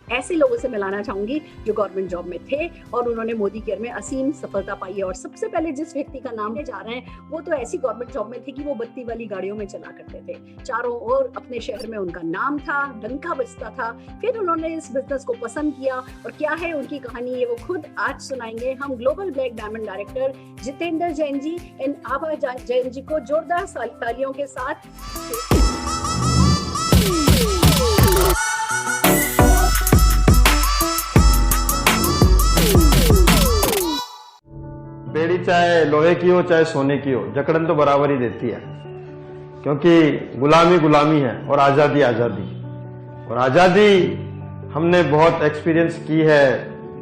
ऐसे लोगों से मिलाना चाहूंगी जो गवर्नमेंट जॉब में थे और उन्होंने मोदी केयर में असीम सफलता पाई है। और सबसे पहले जिस व्यक्ति का नाम ले जा रहे हैं वो तो ऐसी गवर्नमेंट जॉब में थे कि वो बत्ती वाली गाड़ियों में चला करते थे, चारों ओर अपने शहर में उनका नाम था, डंका बजता था। फिर उन्होंने इस बिजनेस को पसंद किया और क्या है उनकी कहानी ये वो खुद आज सुनाएंगे हम global black diamond director Jitendra Jain ji. इन आभा जैन जी को जोरदार तालियों के साथ बेड़ी चाहे लोहे की हो चाहे सोने की हो, जकड़न तो बराबर ही देती है, क्योंकि गुलामी गुलामी है और आज़ादी आज़ादी। और आज़ादी हमने बहुत एक्सपीरियंस की है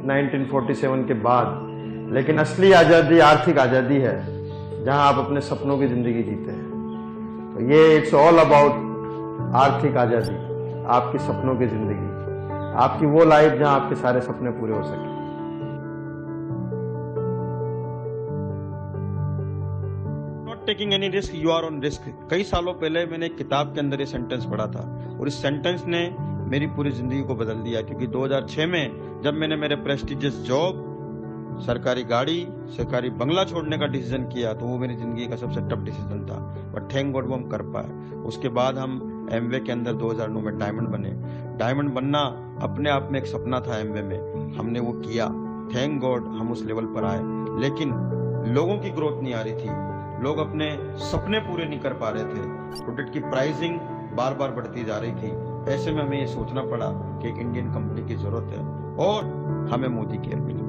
1947 के बाद, लेकिन असली आज़ादी आर्थिक आज़ादी है जहां आप अपने सपनों की ज़िंदगी जीते हैं। तो ये इट्स ऑल अबाउट आर्थिक आज़ादी, आपकी सपनों की ज़िंदगी, आपकी वो लाइफ जहां आपके सारे सपने पूरे हो सके। Taking any risk, you are on risk. कई सालों पहले मैंने एक किताब के अंदर ये सेंटेंस पढ़ा था और इस सेंटेंस ने मेरी पूरी जिंदगी को बदल दिया, क्योंकि 2006 में जब मैंने मेरे प्रेस्टिजियस जॉब, सरकारी गाड़ी, सरकारी बंगला छोड़ने का डिसीजन किया तो वो मेरी जिंदगी का सबसे टफ डिसीजन था, बट थैंक गॉड वो हम कर पाए। उसके बाद हम एमवे के अंदर 2009 में डायमंड बने। डायमंड बनना अपने आप में एक सपना था एमवे में, हमने वो किया, थैंक गॉड हम उस लेवल पर आए। लेकिन लोगों की ग्रोथ नहीं आ रही थी, लोग अपने सपने पूरे नहीं कर पा रहे थे, प्रोडक्ट की प्राइसिंग बार बार बढ़ती जा रही थी। ऐसे में हमें ये सोचना पड़ा कि एक इंडियन कंपनी की जरूरत है और हमें मोदी केयर मिली।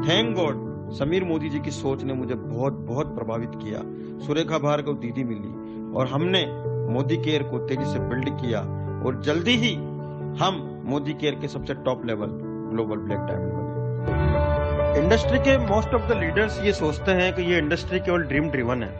थैंक गॉड समीर मोदी जी की सोच ने मुझे बहुत बहुत प्रभावित किया। सुरेखा भार्गव दीदी मिली और हमने मोदी केयर को तेजी से बिल्ड किया और जल्दी ही हम मोदी केयर के सबसे top level global black diamond बने। इंडस्ट्री के मोस्ट ऑफ द लीडर्स ये सोचते हैं कि ये इंडस्ट्री केवल ड्रीम ड्रिवन है,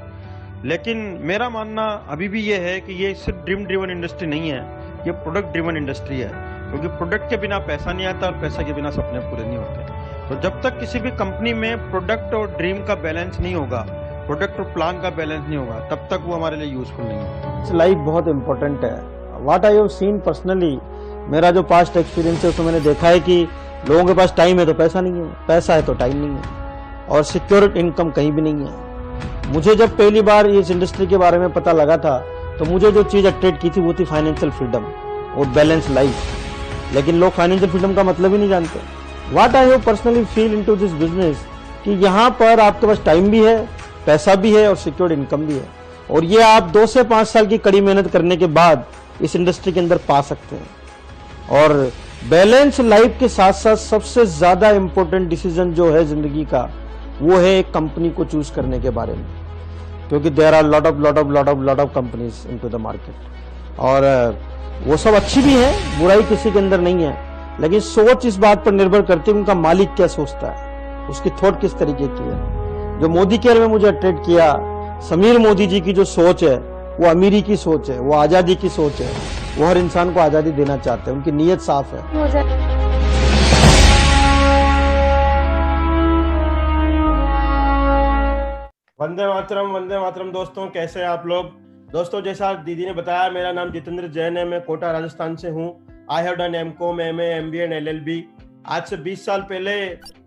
लेकिन मेरा मानना अभी भी ये है कि ये सिर्फ ड्रीम ड्रिवन इंडस्ट्री नहीं है, ये प्रोडक्ट ड्रिवन इंडस्ट्री है, क्योंकि प्रोडक्ट के बिना पैसा नहीं आता और पैसा के बिना सपने पूरे नहीं होते। तो जब तक किसी भी कंपनी में प्रोडक्ट और ड्रीम का बैलेंस नहीं होगा, प्रोडक्ट और प्लान का बैलेंस नहीं होगा, तब तक वो हमारे लिए यूजफुल नहीं है। लाइफ बहुत इंपॉर्टेंट है। What I have seen personally, मेरा जो पास्ट एक्सपीरियंस है उसमें मैंने देखा है कि लोगों के पास टाइम है तो पैसा नहीं है, पैसा है तो टाइम नहीं है, और सिक्योर इनकम कहीं भी नहीं है। मुझे जब पहली बार इस इंडस्ट्री के बारे में पता लगा था तो मुझे जो चीज़ अट्रैक्ट की थी वो थी फाइनेंशियल फ्रीडम और बैलेंस लाइफ। लेकिन लोग फाइनेंशियल फ्रीडम का मतलब ही नहीं जानते। What I have personally feel into this business कि यहाँ पर आपके पास टाइम भी है, पैसा भी है और सिक्योर्ड इनकम भी है, और ये आप 2 से 5 साल की कड़ी मेहनत करने के बाद इस इंडस्ट्री के अंदर पा सकते हैं। और बैलेंस लाइफ के साथ साथ सबसे ज्यादा इंपॉर्टेंट डिसीजन जो है जिंदगी का वो है एक कंपनी को चूज करने के बारे में, क्योंकि there are lot of companies into the market, और वो सब अच्छी भी है, बुराई किसी के अंदर नहीं है, लेकिन सोच इस बात पर निर्भर करती है उनका मालिक क्या सोचता है, उसकी थॉट किस तरीके की है। जो मोदी केयर में मुझे अट्रैक्ट किया, समीर मोदी जी की जो सोच है वो अमीरी की सोच है, वो आजादी की सोच है, वो हर इंसान को आजादी देना चाहते हैं, उनकी नीयत साफ है। वंदे मातरम दोस्तों, कैसे हैं आप लोग। दोस्तों जैसा दीदी ने बताया, मेरा नाम जितेंद्र जैन है, मैं कोटा राजस्थान से हूँ। I have done MCom, MA, MBA and LLB. आज से 20 साल पहले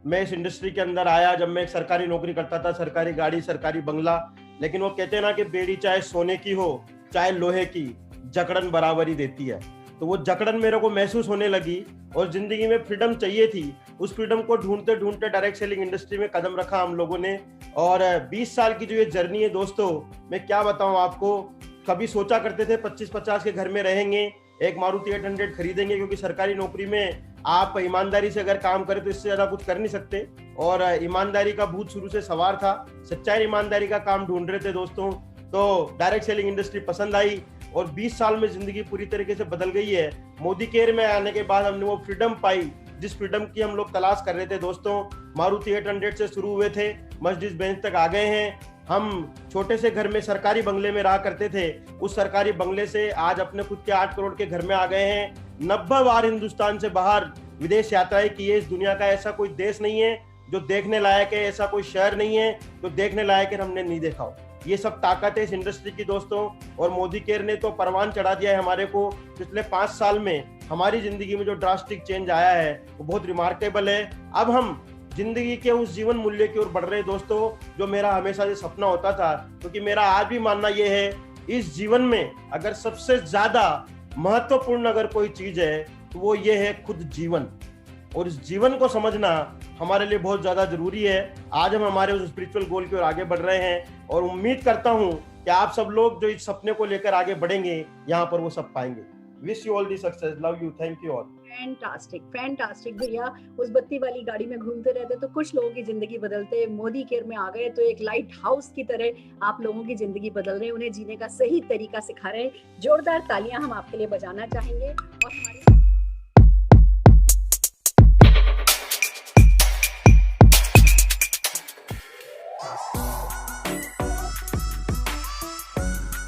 मैं इस इंडस्ट्री के अंदर आया, जब मैं एक सरकारी नौकरी करता था, सरकारी गाड़ी, सरकारी बंगला। लेकिन वो कहते हैं ना कि बेड़ी चाहे सोने की हो चाहे लोहे की, जकड़न बराबर ही देती है। तो वो जकड़न मेरे को महसूस होने लगी और जिंदगी में फ्रीडम चाहिए थी। उस फ्रीडम को ढूंढते ढूंढते डायरेक्ट सेलिंग इंडस्ट्री में कदम रखा हम लोगों ने। और 20 साल की जो ये जर्नी है दोस्तों, मैं क्या बताऊं आपको। कभी सोचा करते थे 25-50 के घर में रहेंगे, एक मारुति 800 खरीदेंगे, क्योंकि सरकारी नौकरी में आप ईमानदारी से अगर काम करें तो इससे ज्यादा कुछ कर नहीं सकते। और ईमानदारी का भूत शुरू से सवार था, सच्चाई ईमानदारी का काम ढूंढ रहे थे दोस्तों। तो डायरेक्ट सेलिंग इंडस्ट्री पसंद आई और 20 साल में जिंदगी पूरी तरीके से बदल गई है। मोदी केयर में आने के बाद हमने वो फ्रीडम पाई जिस फ्रीडम की हम लोग तलाश कर रहे थे दोस्तों। मारुति 800 से शुरू हुए थे, मर्सिडीज बेंज तक आ गए हैं। हम छोटे से घर में सरकारी बंगले में रहा करते थे, उस सरकारी बंगले से आज अपने खुद के 8 करोड़ के घर में आ गए हैं। 90 बार हिंदुस्तान से बाहर विदेश यात्राएं की है। इस दुनिया का ऐसा कोई देश नहीं है जो देखने लायक है, ऐसा कोई शहर नहीं है जो देखने लायक है हमने नहीं देखा हो। ये सब ताकत है इस इंडस्ट्री की दोस्तों। और मोदी केयर ने तो परवान चढ़ा दिया है हमारे को। पिछले 5 साल में हमारी जिंदगी में जो ड्रास्टिक चेंज आया है वो बहुत रिमार्केबल है। अब हम जिंदगी के उस जीवन मूल्य की ओर बढ़ रहे हैं दोस्तों, जो मेरा हमेशा से सपना होता था। क्योंकि मेरा आज भी मानना यह है, इस जीवन में अगर सबसे ज्यादा महत्वपूर्ण अगर कोई चीज है तो वो ये है खुद जीवन। और इस जीवन को समझना हमारे लिए बहुत ज्यादा जरूरी है। आज हम हमारे उस स्पिरिचुअल गोल की ओर आगे बढ़ रहे हैं और उम्मीद करता हूं कि आप सब लोग जो इस सपने को लेकर आगे बढ़ेंगे, यहाँ पर वो सब पाएंगे। Wish you all the success, love you, thank you all. Fantastic fantastic भैया, उस बत्ती वाली गाड़ी में घूमते रहते तो कुछ लोगों की जिंदगी बदलते, मोदी केयर में आ गए तो एक लाइट हाउस की तरह आप लोगों की जिंदगी बदल रहे हैं, उन्हें जीने का सही तरीका सिखा रहे हैं। जोरदार तालियां हम आपके लिए बजाना चाहेंगे। और हमारी